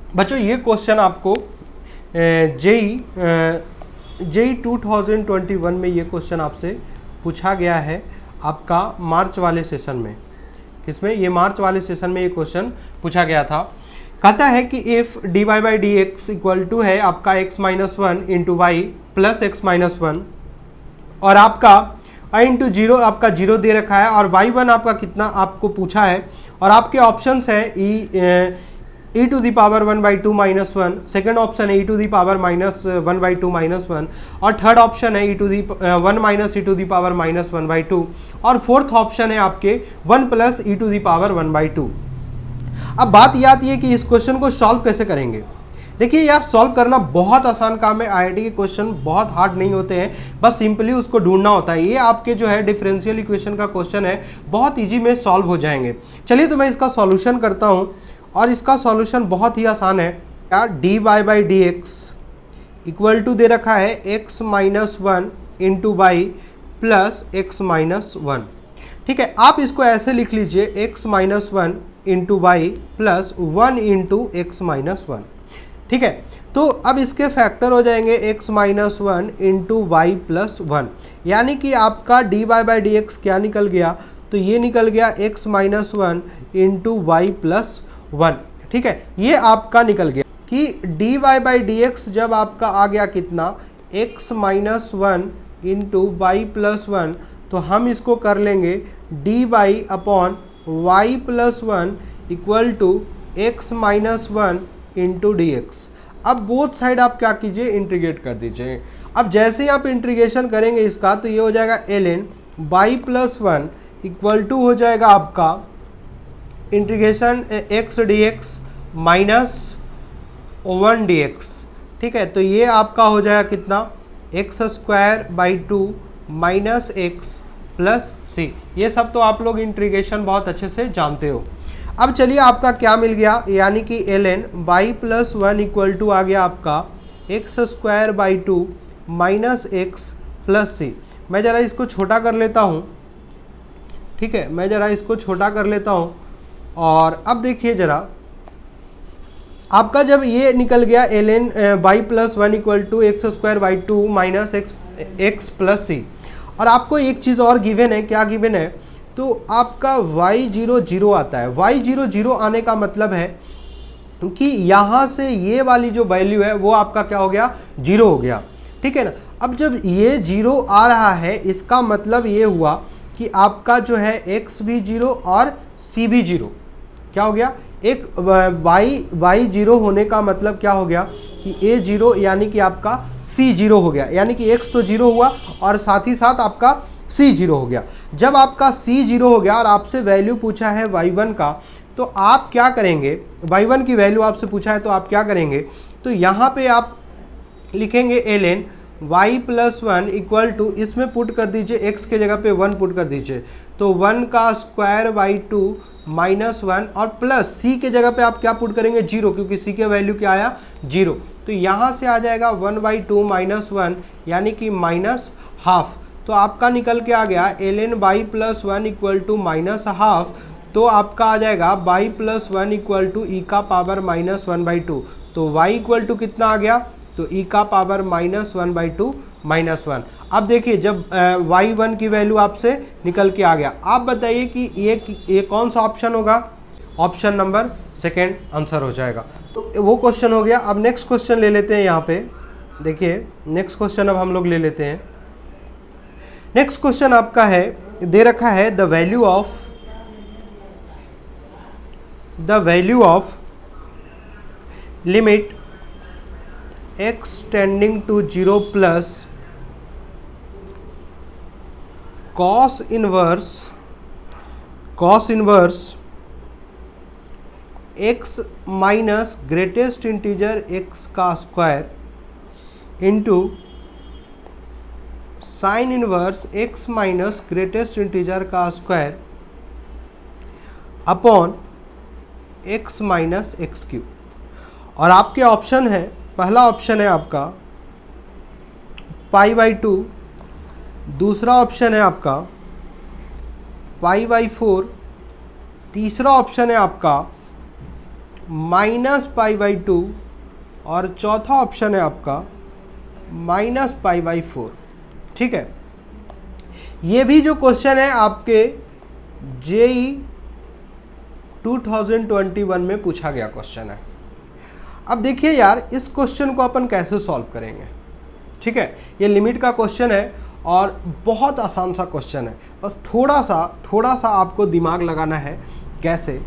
बच्चों ये क्वेश्चन आपको जेई 2021 में ये क्वेश्चन आपसे पूछा गया है आपका मार्च वाले सेशन में। किसमें? ये मार्च वाले सेशन में ये क्वेश्चन पूछा गया था। कहता है कि if d y by d x equal to है आपका x minus one into y plus x minus one, और आपका आई इंटू जीरो आपका जीरो दे रखा है, और y1 आपका कितना आपको पूछा है, और आपके ऑप्शंस है e to the power 1/2 minus one, second option है e to the power minus 1/2 minus one, और थर्ड ऑप्शन है e to the 1 minus e to the power minus 1/2, और फोर्थ ऑप्शन है आपके 1 plus e to the power 1/2। अब बात ये आती है कि इस क्वेश्चन को सॉल्व कैसे करेंगे। देखिए यार, सॉल्व करना बहुत आसान काम है। आईआईटी के क्वेश्चन बहुत हार्ड नहीं होते हैं, बस सिंपली उसको ढूंढना होता है। ये आपके जो है डिफरेंशियल इक्वेशन का क्वेश्चन है, बहुत इजी में सॉल्व हो जाएंगे। चलिए तो मैं इसका सॉल्यूशन करता हूँ, और इसका सॉल्यूशन बहुत ही आसान है यार। D y by d x equal to दे रखा है x minus one into y plus x minus one. ठीक है, आप इसको ऐसे लिख लीजिए x minus one into y plus one into x minus one. ठीक है, तो अब इसके फैक्टर हो जाएंगे x minus one into y plus one, यानी कि आपका d y by d x क्या निकल गया, तो ये निकल गया x minus one into y plus one. ठीक है, ये आपका निकल गया कि d y by d x जब आपका आ गया कितना x minus one into y plus one, तो हम इसको कर लेंगे d y upon y plus one equal to x minus one into d x. अब बोथ साइड आप क्या कीजिए, इंटीग्रेट कर दीजिए। अब जैसे ही आप इंटीग्रेशन करेंगे इसका, तो ये हो जाएगा ln y plus one equal to हो जाएगा आपका integration x d x minus one d x. ठीक है, तो ये आपका हो जाएगा कितना x square by two minus x plus c. ये सब तो आप लोग इंटीग्रेशन बहुत अच्छे से जानते हो। अब चलिए आपका क्या मिल गया, यानी कि ln y plus one equal to आ गया आपका x square by two minus x plus c. मैं ज़रा इसको छोटा कर लेता हूँ। ठीक है, मैं ज़रा इसको छोटा कर लेता हूँ, और अब देखिए ज़रा, आपका जब ये निकल गया ln y plus one equal to x square by two minus x plus c, और आपको एक चीज़ और गिवन है। क्या गिवन है, तो आपका y0 0 आता है। y0 0 आने का मतलब है कि यहाँ से ये वाली जो वैल्यू है वो आपका क्या हो गया, 0 हो गया। ठीक है ना। अब जब ये 0 आ रहा है, इसका मतलब ये हुआ कि आपका जो है x भी 0 और c भी 0 क्या हो गया, एक y 0 होने का मतलब क्या हो गया कि a 0 यानी कि आपका c 0 हो गया, यानी कि x तो 0 हुआ और साथ ही साथ आपका c 0 हो गया। जब आपका c 0 हो गया और आपसे वैल्यू पूछा है y1 का, तो आप क्या करेंगे, y1 की वैल्यू आपसे पूछा है तो आप क्या करेंगे, तो यहाँ पे आप लिखेंगे ln y plus one equal to, इसमें पुट कर दीजिए x के जगह पे 1 पुट कर दीजिए, तो 1 का square by two minus one, और प्लस c के जगह पे आप क्या पुट करेंगे, 0, क्योंकि c के वैल्यू क्या आया, 0। तो यहाँ से आ जाएगा 1/2 माइनस वन, यानी कि माइनस हाफ। तो आपका निकल के आ गया ln y plus one equal to minus half, तो आपका आ जाएगा y plus one equal to e का पावर माइनस 1/2। तो y इक्वल टू कितना आ गया, तो ई का पावर माइनस 1/2 माइनस वन। अब देखिए जब y1 की वैल्यू आपसे निकल के आ गया, आप बताइए कि ये कौन सा ऑप्शन होगा, ऑप्शन नंबर सेकेंड आंसर हो जाएगा। तो वो क्वेश्चन हो गया। अब नेक्स्ट क्वेश्चन ले लेते हैं। यहाँ पे देखिए नेक्स्ट क्वेश्चन अब हम लोग ले लेते हैं। नेक्स्ट क्वेश्चन आपका है, दे रखा है the value of limit x tending to 0 plus cos inverse x minus greatest integer x का square into sine inverse x minus greatest integer का square upon x minus x q. और आपके option है, पहला ऑप्शन है आपका π/2, दूसरा option है आपका π/4, तीसरा ऑप्शन है आपका -π/2 और चौथा ऑप्शन है आपका -π/4। ठीक है, ये भी जो क्वेश्चन है आपके जेई 2021 में पूछा गया क्वेश्चन है। अब देखिए यार, इस क्वेश्चन को अपन कैसे सॉल्व करेंगे। ठीक है, ये लिमिट का क्वेश्चन है और बहुत आसान सा क्वेश्चन है, बस थोड़ा सा आपको दिमाग लगाना है। कैसे,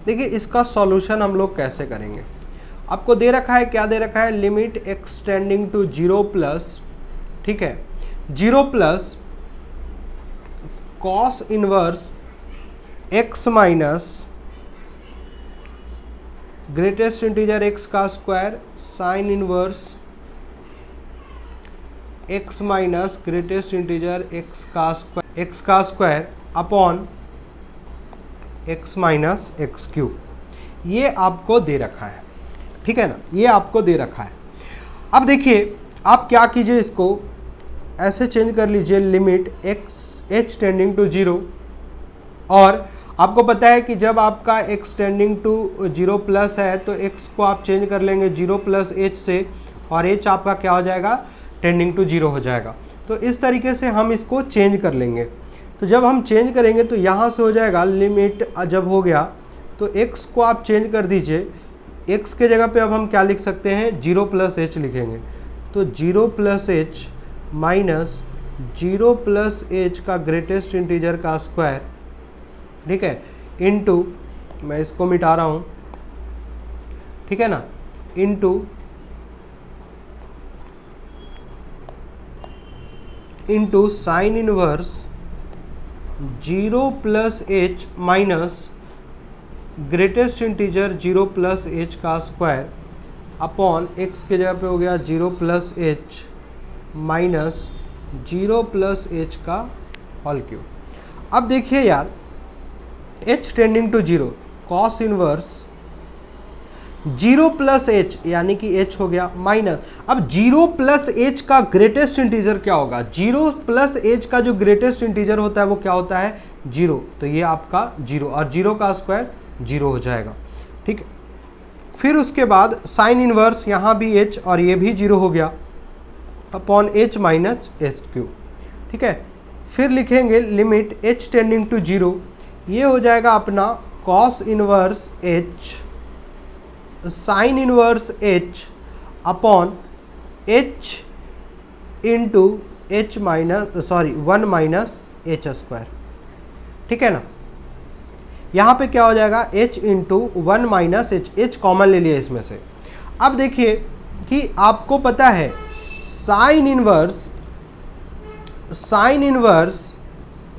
देखिए इसका सॉल्यूशन हम लोग कैसे करेंगे। आपको दे रखा है, क्या दे रखा है, लिमिट एक्सटेंडिंग टू 0 प्लस, ठीक है, 0 plus cos inverse x minus greatest integer x का square sine inverse x minus greatest integer x का square upon x minus x cube. ये आपको दे रखा है, ठीक है ना, ये आपको दे रखा है। अब देखिए आप क्या कीजिए, इसको ऐसे चेंज कर लीजिए, लिमिट h टेंडिंग टू 0, और आपको पता है कि जब आपका x टेंडिंग टू 0 प्लस है तो x को आप चेंज कर लेंगे 0 प्लस h से, और h आपका क्या हो जाएगा, टेंडिंग टू 0 हो जाएगा। तो इस तरीके से हम इसको चेंज कर लेंगे। तो जब हम चेंज करेंगे तो यहाँ से हो जाएगा लिमिट, जब हो गया तो x को आप चेंज कर दीजिए, x के जगह पे अब हम क्या लिख सकते हैं, 0 प्लस h लिखेंगे। तो 0 plus h minus 0 plus h का ग्रेटेस्ट इंटीजर का स्क्वायर, ठीक है, इनटू, मैं इसको मिटा रहा हूँ, ठीक है ना, into sine inverse 0 plus h minus greatest integer 0 plus h का स्क्वायर अपॉन x के जगह पे हो गया 0 plus h minus 0 plus h का होल क्यूब। अब देखिए यार, h tending to 0 cos inverse 0 plus h यानी कि h हो गया माइनस, अब 0 प्लस h का ग्रेटेस्ट इंटीजर क्या होगा, 0 प्लस h का जो ग्रेटेस्ट इंटीजर होता है वो क्या होता है, 0। तो ये आपका 0 और 0 का स्क्वायर 0 हो जाएगा। ठीक है, फिर उसके बाद साइन इनवर्स, यहाँ भी h और ये भी 0 हो गया, upon h minus H cube. ठीक है, फिर लिखेंगे लिमिट h टेंडिंग टू 0, ये हो जाएगा अपना cos inverse h sine inverse h upon h into h minus 1 minus H square. ठीक है ना, यहाँ पे क्या हो जाएगा, h into 1 minus h common ले लिया इसमें से। अब देखिए कि आपको पता है साइन इनवर्स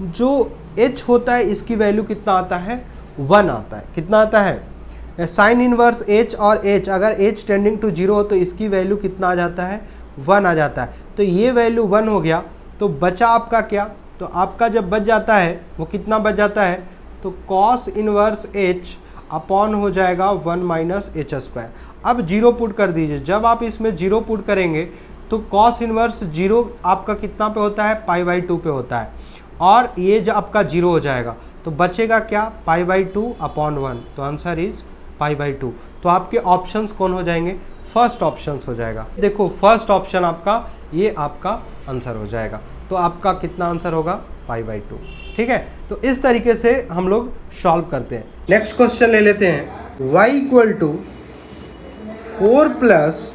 जो h होता है इसकी वैल्यू कितना आता है, 1 आता है। कितना आता है, साइन इनवर्स h और h, अगर h टेंडिंग टू 0 हो तो इसकी वैल्यू कितना आ जाता है, 1 आ जाता है। तो ये वैल्यू 1 हो गया, तो बचा आपका क्या, तो आपका जब बच जाता है वो कितना बच जाता है, तो कॉस इनवर्स h अपॉन हो जाएगा 1 माइनस एच स्क्वायर। अब 0 पुट कर दीजिए, जब आप इसमें 0 पुट करेंगे तो कॉस इनवर्स 0 आपका कितना पे होता है, π/2 पे होता है, और ये जो आपका 0 हो जाएगा, तो बचेगा क्या, π/2 अपॉन 1। तो आंसर इज π/2। तो आपके ऑप्शंस कौन हो जाएंगे, फर्स्ट ऑप्शंस हो जाएगा। देखो फर्स्ट ऑप्शन आपका, ये आपका आंसर हो जाएगा। तो आपका कितना आंसर होगा, π/2। ठीक है, तो इस तरीके से हम लोग सॉल्व करते हैं। नेक्स्ट क्वेश्चन ले लेते हैं, y equal to 4 plus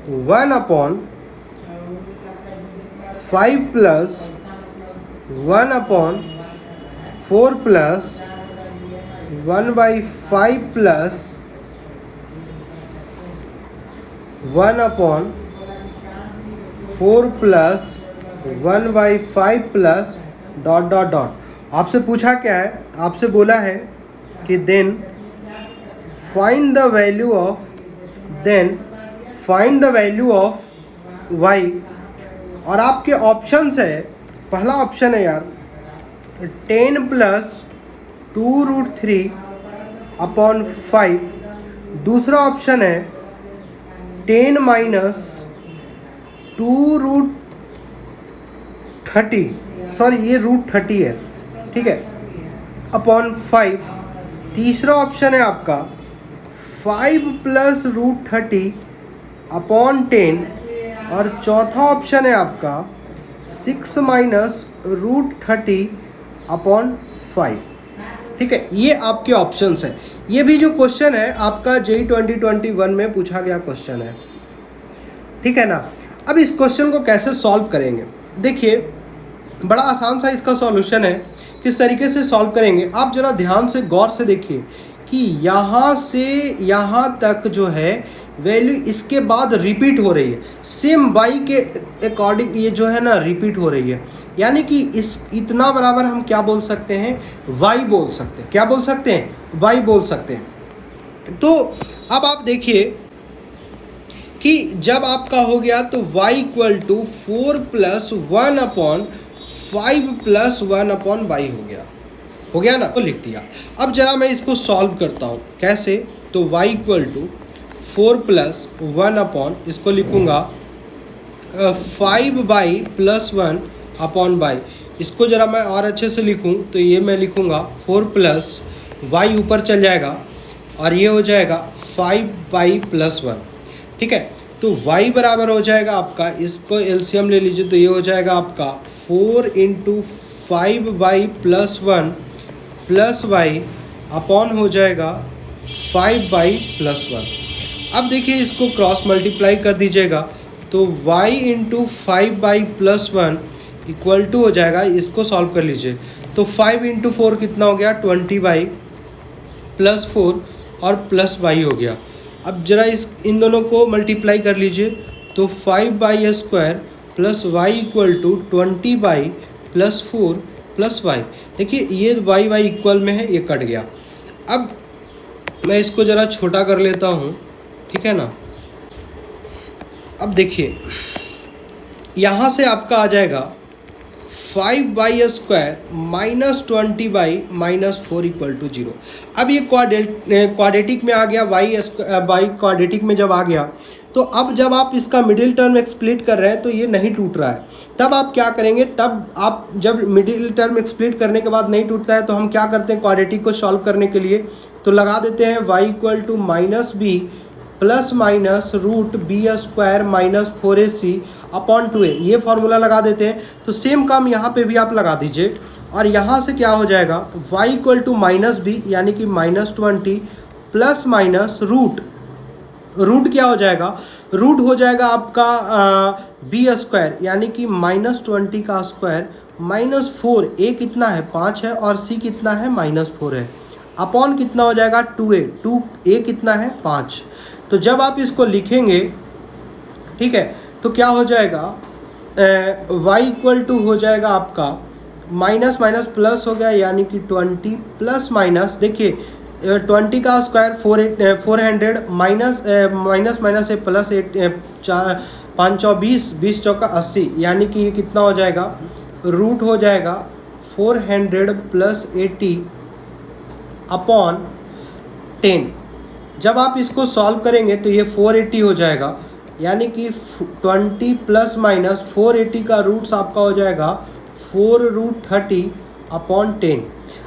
1 upon 5 plus 1 upon 4 plus 1/5 plus 1 upon 4 plus 1/5 plus dot dot dot. आपसे पूछा क्या है, आपसे बोला है कि then find the value of y, और आपके ऑप्शंस है, पहला ऑप्शन है यार 10 प्लस 2√3 अपॉन 5, दूसरा ऑप्शन है 10 माइनस 2√30, ये √30 है, ठीक है, अपॉन 5, तीसरा ऑप्शन है आपका 5 प्लस रूट 30 अपॉन 10 और चौथा ऑप्शन है आपका 6 माइनस रूट 30 अपॉन 5। ठीक है, ये आपके ऑप्शंस हैं। ये भी जो क्वेश्चन है आपका जेईई 2021 में पूछा गया क्वेश्चन है। ठीक है ना। अब इस क्वेश्चन को कैसे सॉल्व करेंगे, देखिए बड़ा आसान सा इसका सॉल्यूशन है। किस तरीके से सॉल्व करेंगे आप जरा ध्यान से गौर से देखिए कि यहाँ से यहाँ तक जो है वैल्यू इसके बाद रिपीट हो रही है, सेम y के अकॉर्डिंग ये जो है ना रिपीट हो रही है, यानी कि इस इतना बराबर हम क्या बोल सकते हैं, y बोल सकते हैं। क्या बोल सकते हैं, y बोल सकते हैं। तो अब आप देखिए कि जब आपका हो गया तो y equal to 4 plus 1 upon 5 plus 1 upon y हो गया ना, तो लिख दिया। अब जरा मैं इसको सॉल्व करता हूँ, कैसे, तो y equal to 4 plus 1 upon, इसको लिखूँगा 5 बाई प्लस 1 अपॉन बाई। इसको जरा मैं और अच्छे से लिखूँ तो ये मैं लिखूँगा 4 प्लस y ऊपर चल जाएगा और ये हो जाएगा 5 बाई प्लस 1। ठीक है, तो y बराबर हो जाएगा आपका, इसको एलसीएम ले लीजिए तो ये हो जाएगा आपका 4 into 5 y plus 1 plus y upon हो जाएगा 5 बाई प्लस 1। अब देखिए इसको क्रॉस मल्टीप्लाई कर दीजिएगा तो y into 5 y plus 1 equal to हो जाएगा, इसको सॉल्व कर लीजिए तो 5 इंटू 4 कितना हो गया 20 बाई प्लस 4 और प्लस y हो गया। अब जरा इन दोनों को मल्टीप्लाई कर लीजिए तो 5 y square plus y equal to 20 y plus 4 plus y। देखिए ये y इक्वल में है, ये कट गया। अब मैं इसको ज़रा छोटा कर लेता हूँ, ठीक है ना। अब देखिए यहाँ से आपका आ जाएगा 5 y square minus 20 y minus 4 equal to 0। अब ये क्वाड्रेटिक में आ गया, y क्वाड्रेटिक में जब आ गया तो अब जब आप इसका मिडिल टर्म एक्सप्लिट कर रहे हैं तो ये नहीं टूट रहा है। तब आप क्या करेंगे, तब आप जब मिडिल टर्म एक्सप्लिट करने के बाद नहीं टूटता है तो हम क्या करते हैं, क्वाड्रेटिक को सॉल्व करने के लिए तो लगा देते हैं y equal to minus b plus minus root b square minus 4ac upon 2a, ये फार्मूला लगा देते हैं। तो सेम काम यहाँ पे भी आप लगा दीजिए और यहाँ से क्या हो जाएगा y equal to minus b यानी कि माइनस 20 प्लस माइनस रूट क्या हो जाएगा, रूट हो जाएगा आपका बी स्क्वायर यानी कि माइनस 20 का स्क्वायर माइनस 4, a कितना है 5 है और c कितना है माइनस 4 है, अपॉन कितना हो जाएगा 2a कितना है 5। तो जब आप इसको लिखेंगे, ठीक है, तो क्या हो जाएगा y इक्वल टू हो जाएगा आपका माइनस माइनस प्लस हो गया यानी कि 20 प्लस माइनस, देखिए 20 का स्क्वायर 400 माइनस माइनस है प्लस 5 20 20 चौका 80 यानी कि ये कितना हो जाएगा, रूट हो जाएगा 400 प्लस 80 अपॉन 10। जब आप इसको सॉल्व करेंगे तो ये 480 हो जाएगा यानी कि 20 प्लस माइनस 480 का रूट्स आपका हो जाएगा 4 रूट 30 अपॉन 10।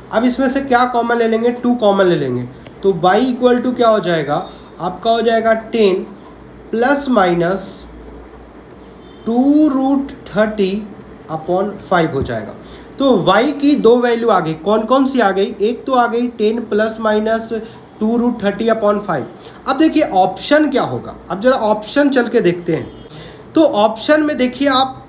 अब इसमें से क्या कॉमन ले लेंगे, 2 कॉमन ले लेंगे तो y इक्वल टू क्या हो जाएगा आपका हो जाएगा 10 प्लस माइनस 2 रूट 30 अपॉन 5 हो जाएगा। तो y की 2 वैल्यू आ गई, कौन कौन सी आ गई, एक तो आ गई 10 प्लस माइनस 2 रूट 30 अपॉन 5। अब देखिए ऑप्शन क्या होगा, अब जरा ऑप्शन चल के देखते हैं। तो ऑप्शन में देखिए आप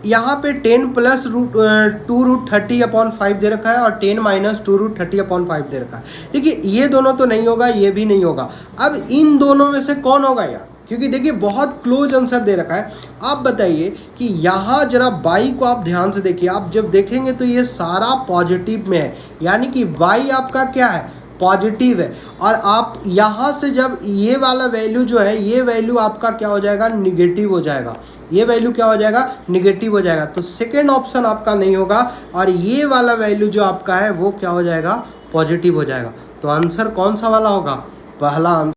यहाँ पे 10 प्लस 2 रूट 30 अपॉन 5 दे रखा है और 10 माइनस 2 रूट 30 अपॉन 5 दे रखा है। देखिए ये दोनों तो नहीं होगा, ये भी नहीं होगा। अब इन दोनों में से कौन होगा यार, क्योंकि देखिए बहुत क्लोज आंसर दे रखा है। आप बताइए कि यहाँ जरा बाई को आप ध्यान से देखिए, आप जब देखेंगे तो ये सारा पॉजिटिव में है यानी कि बाई आपका क्या है, पॉजिटिव है। और आप यहाँ से जब ये वाला वैल्यू जो है, ये वैल्यू आपका क्या हो जाएगा, निगेटिव हो जाएगा, ये वैल्यू क्या हो जाएगा, निगेटिव हो जाएगा। तो सेकेंड ऑप्शन आपका नहीं होगा और ये वाला वैल्यू जो आपका है वो क्या हो जाएगा, पॉजिटिव हो जाएगा। तो आंसर कौन सा वाला होगा, पहला आंसर।